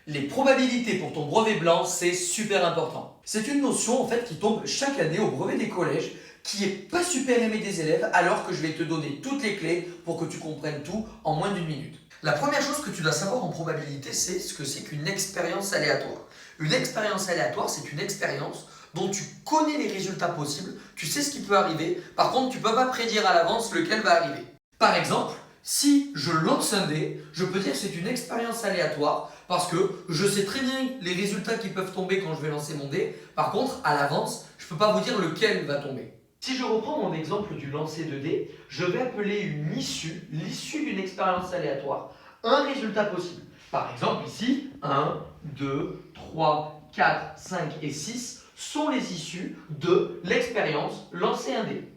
Les probabilités pour ton brevet blanc, c'est super important. C'est une notion en fait qui tombe chaque année au brevet des collèges, qui est pas super aimée des élèves, alors que je vais te donner toutes les clés pour que tu comprennes tout en moins d'une minute. La première chose que tu dois savoir en probabilité, c'est ce que c'est qu'une expérience aléatoire. Une expérience aléatoire, c'est une expérience dont tu connais les résultats possibles, tu sais ce qui peut arriver, par contre tu ne peux pas prédire à l'avance lequel va arriver. Par exemple, si je lance un dé, je peux dire que c'est une expérience aléatoire parce que je sais très bien les résultats qui peuvent tomber quand je vais lancer mon dé. Par contre, à l'avance, je ne peux pas vous dire lequel va tomber. Si je reprends mon exemple du lancer de dé, je vais appeler une issue, l'issue d'une expérience aléatoire, un résultat possible. Par exemple ici, 1, 2, 3, 4, 5 et 6 sont les issues de l'expérience lancer un dé.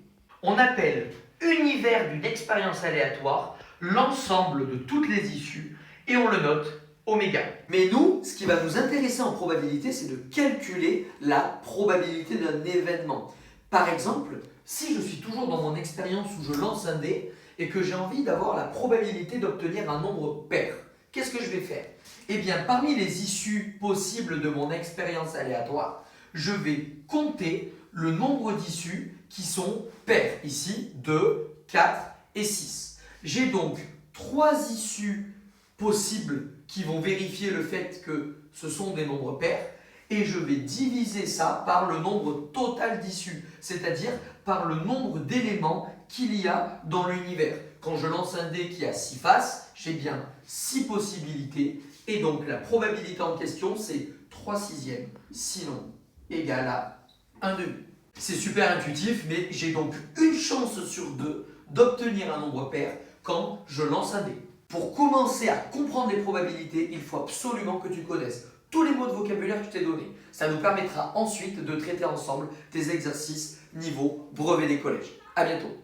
On appelle univers d'une expérience aléatoire l'ensemble de toutes les issues et on le note oméga. Mais nous, ce qui va nous intéresser en probabilité, c'est de calculer la probabilité d'un événement. Par exemple, si je suis toujours dans mon expérience où je lance un dé et que j'ai envie d'avoir la probabilité d'obtenir un nombre pair, qu'est-ce que je vais faire? Eh bien, parmi les issues possibles de mon expérience aléatoire, je vais compter le nombre d'issues qui sont pairs. Ici, 2, 4 et 6. J'ai donc 3 issues possibles qui vont vérifier le fait que ce sont des nombres pairs et je vais diviser ça par le nombre total d'issues, c'est-à-dire par le nombre d'éléments qu'il y a dans l'univers. Quand je lance un dé qui a 6 faces, j'ai bien 6 possibilités et donc la probabilité en question c'est 3 sixièmes, sinon égale à 1 demi. C'est super intuitif, mais j'ai donc une chance sur 2 d'obtenir un nombre pair quand je lance un dé. Pour commencer à comprendre les probabilités, il faut absolument que tu connaisses tous les mots de vocabulaire que je t'ai donnés. Ça nous permettra ensuite de traiter ensemble tes exercices niveau brevet des collèges. À bientôt.